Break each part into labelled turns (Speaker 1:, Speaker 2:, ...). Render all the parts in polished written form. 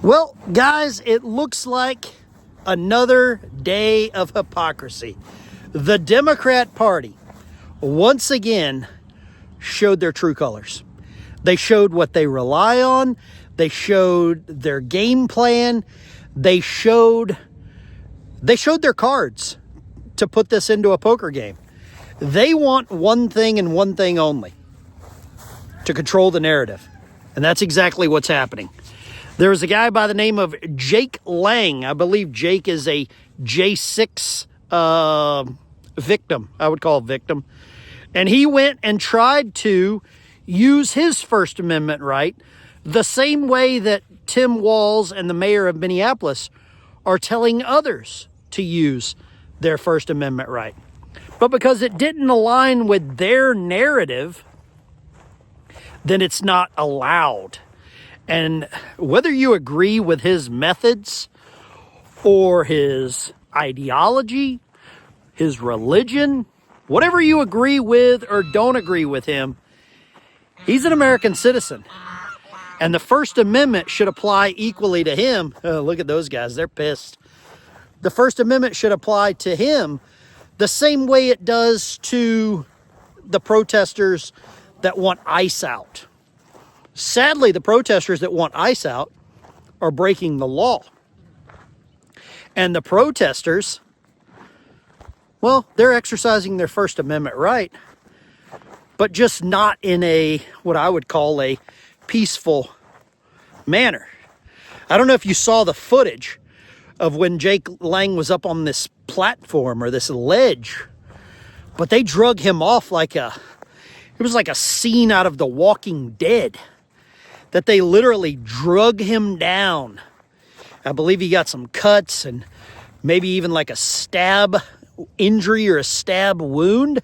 Speaker 1: Well, guys, it looks like another day of hypocrisy. The Democrat Party once again showed their true colors. They showed what they rely on. They showed their game plan. They showed their cards to put this into a poker game. They want one thing and one thing only: to control the narrative. And that's exactly what's happening. There's a guy by the name of Jake Lang. I believe Jake is a J6 victim. I would call victim. And he went and tried to use his First Amendment right the same way that Tim Walz and the mayor of Minneapolis are telling others to use their First Amendment right. But because it didn't align with their narrative, then it's not allowed. And whether you agree with his methods or his ideology, his religion, whatever you agree with or don't agree with him, he's an American citizen. And the First Amendment should apply equally to him. Oh, look at those guys. They're pissed. The First Amendment should apply to him the same way it does to the protesters that want ICE out. Sadly, the protesters that want ICE out are breaking the law. And the protesters, well, they're exercising their First Amendment right, but just not in a, what I would call a peaceful manner. I don't know if you saw the footage of when Jake Lang was up on this platform or this ledge, but they drug him off it was like a scene out of The Walking Dead. That they literally drug him down. I believe he got some cuts and maybe even like a stab injury or a stab wound.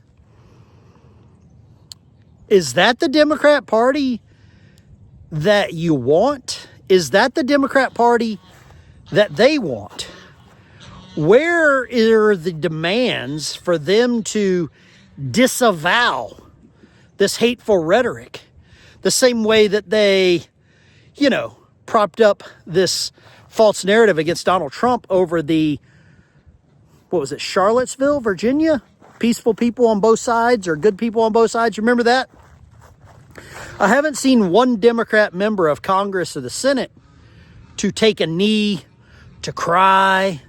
Speaker 1: Is that the Democrat Party that you want? Is that the Democrat Party that they want? Where are the demands for them to disavow this hateful rhetoric? The same way that they, propped up this false narrative against Donald Trump over Charlottesville, Virginia? Peaceful people on both sides or good people on both sides. You remember that? I haven't seen one Democrat member of Congress or the Senate to take a knee, to cry,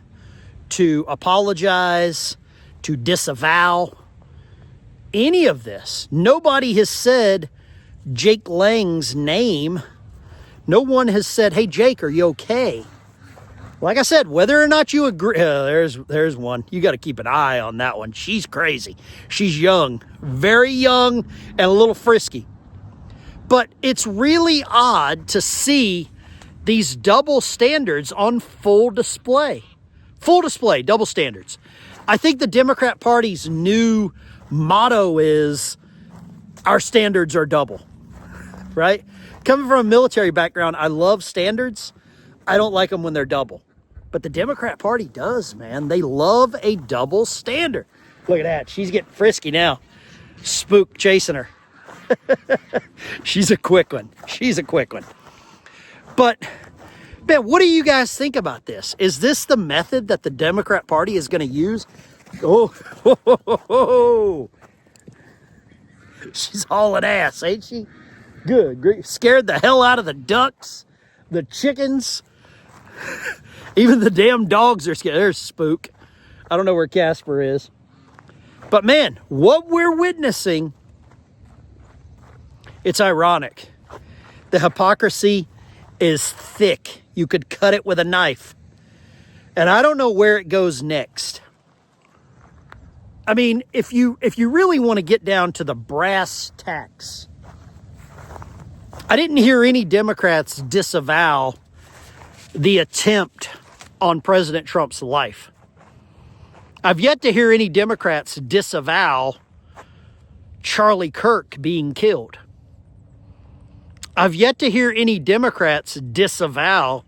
Speaker 1: to apologize, to disavow any of this. Nobody has said Jake Lang's name. No one has said, "Hey, Jake, are you okay?" Like I said, whether or not you agree, there's one. You got to keep an eye on that one. She's crazy. She's young, very young, and a little frisky. But it's really odd to see these double standards on full display. Full display, double standards. I think the Democrat Party's new motto is, our standards are double. Right? Coming from a military background, I love standards. I don't like them when they're double. But the Democrat Party does, man. They love a double standard. Look at that. She's getting frisky now. Spook chasing her. She's a quick one. But, man, what do you guys think about this? Is this the method that the Democrat Party is going to use? Oh, she's hauling ass, ain't she? Good. Scared the hell out of the ducks, the chickens. Even the damn dogs are scared. There's Spook. I don't know where Casper is. But man, what we're witnessing, it's ironic. The hypocrisy is thick. You could cut it with a knife. And I don't know where it goes next. I mean, if you really want to get down to the brass tacks, I didn't hear any Democrats disavow the attempt on President Trump's life. I've yet to hear any Democrats disavow Charlie Kirk being killed. I've yet to hear any Democrats disavow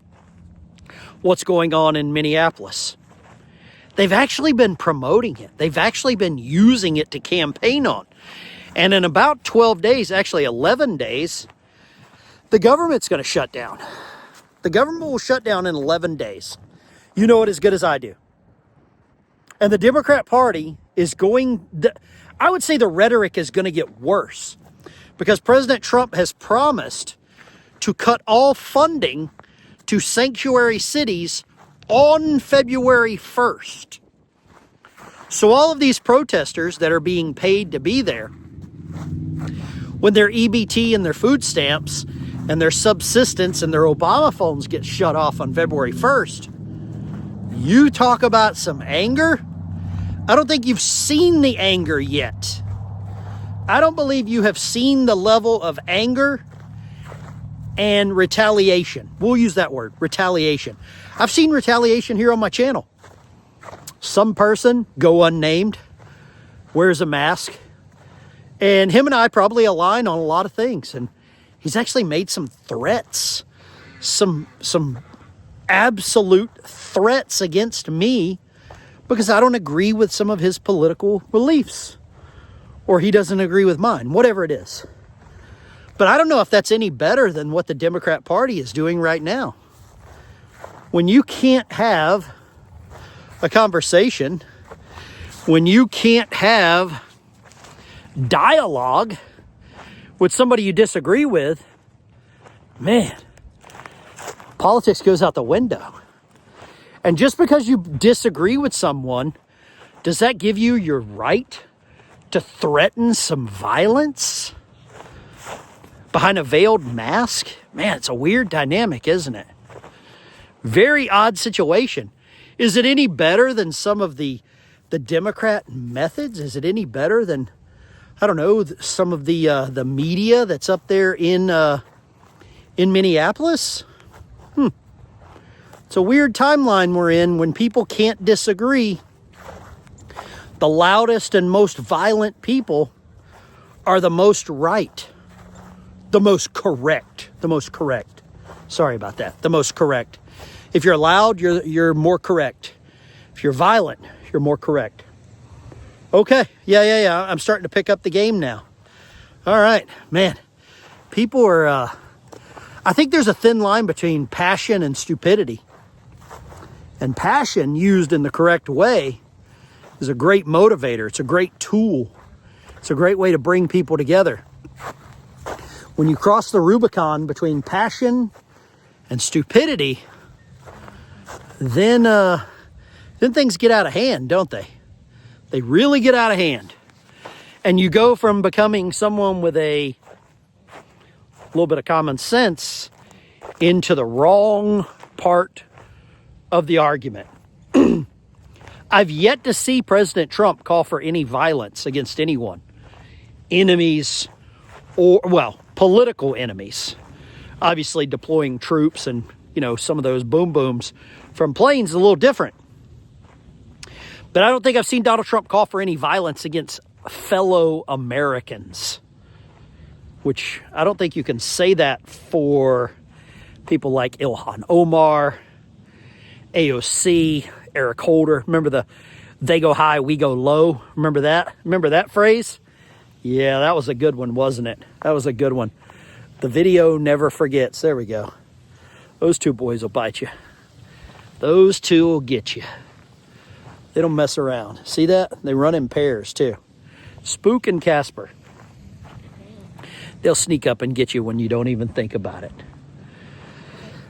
Speaker 1: what's going on in Minneapolis. They've actually been promoting it. They've actually been using it to campaign on. And in about 12 days, actually 11 days, the government's going to shut down. The government will shut down in 11 days. You know it as good as I do. And the Democrat Party is I would say the rhetoric is going to get worse because President Trump has promised to cut all funding to sanctuary cities on February 1st. So all of these protesters that are being paid to be there, when their EBT and their food stamps and their subsistence and their Obama phones get shut off on February 1st, you talk about some anger? I don't think you've seen the anger yet. I don't believe you have seen the level of anger and retaliation. We'll use that word, retaliation. I've seen retaliation here on my channel. Some person, go unnamed, wears a mask, and him and I probably align on a lot of things. And he's actually made some threats, some absolute threats against me because I don't agree with some of his political beliefs, or he doesn't agree with mine, whatever it is. But I don't know if that's any better than what the Democrat Party is doing right now. When you can't have a conversation, when you can't have dialogue with somebody you disagree with, man, politics goes out the window. And just because you disagree with someone, does that give you your right to threaten some violence behind a veiled mask? Man, it's a weird dynamic, isn't it? Very odd situation. Is it any better than some of the Democrat methods? Is it any better than, I don't know, some of the media that's up there in Minneapolis? It's a weird timeline we're in when people can't disagree. The loudest and most violent people are the most right, the most correct. Sorry about that. The most correct. If you're loud, you're more correct. If you're violent, you're more correct. Okay, yeah. I'm starting to pick up the game now. All right, man. People are, I think there's a thin line between passion and stupidity. And passion used in the correct way is a great motivator. It's a great tool. It's a great way to bring people together. When you cross the Rubicon between passion and stupidity, then things get out of hand, don't they? They really get out of hand. And you go from becoming someone with a little bit of common sense into the wrong part of the argument. I've yet to see President Trump call for any violence against anyone. Enemies, or, well, political enemies. Obviously deploying troops and, some of those boom booms from planes is a little different. But I don't think I've seen Donald Trump call for any violence against fellow Americans. Which I don't think you can say that for people like Ilhan Omar, AOC, Eric Holder. Remember they go high, we go low? Remember that? Remember that phrase? Yeah, that was a good one, wasn't it? That was a good one. The video never forgets. There we go. Those two boys will bite you. Those two will get you. They don't mess around. See that? They run in pairs too. Spook and Casper. They'll sneak up and get you when you don't even think about it.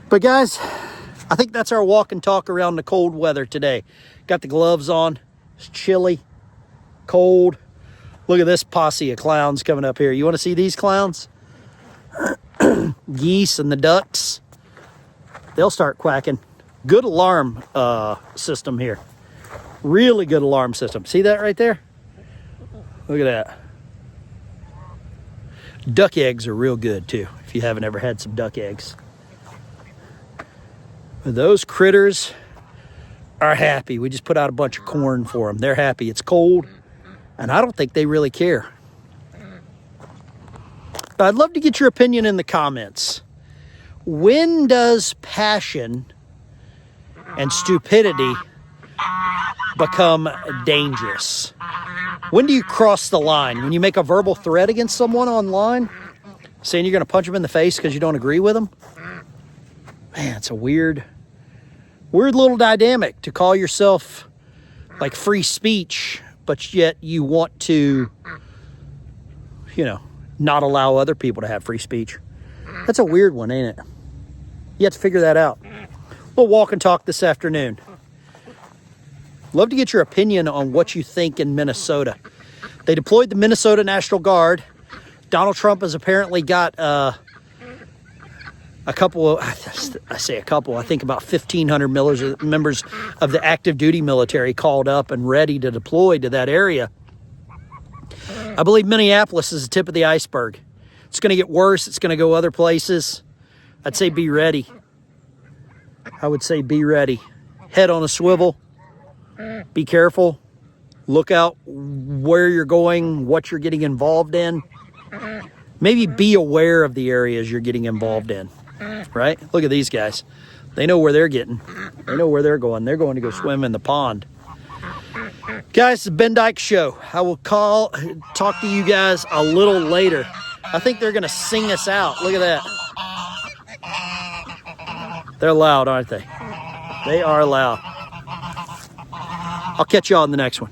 Speaker 1: But guys, I think that's our walk and talk around the cold weather today. Got the gloves on. It's chilly, cold. Look at this posse of clowns coming up here. You want to see these clowns? Geese and the ducks. They'll start quacking. Good alarm system here. Really good alarm system. See that right there? Look at that. Duck eggs are real good too, if you haven't ever had some duck eggs. Those critters are happy. We just put out a bunch of corn for them. They're happy. It's cold, and I don't think they really care. I'd love to get your opinion in the comments. When does passion and stupidity become dangerous? When do you cross the line? When you make a verbal threat against someone online, saying you're going to punch them in the face because you don't agree with them? Man, it's a weird little dynamic to call yourself like free speech, but yet you want to, not allow other people to have free speech. That's a weird one, ain't it? You have to figure that out. We'll walk and talk this afternoon. Love to get your opinion on what you think in Minnesota. They deployed the Minnesota National Guard. Donald Trump has apparently got a couple of, I think about 1,500 members of the active duty military called up and ready to deploy to that area. I believe Minneapolis is the tip of the iceberg. It's going to get worse. It's going to go other places. I'd say be ready. I would say be ready. Head on a swivel. Be careful. Look out where you're going, what you're getting involved in. Maybe be aware of the areas you're getting involved in. Right? Look at these guys. They know where they're getting. They know where they're going. They're going to go swim in the pond. Guys, the Ben Dyke Show. I will talk to you guys a little later. I think they're going to sing us out. Look at that. They're loud, aren't they? They are loud. I'll catch you all in the next one.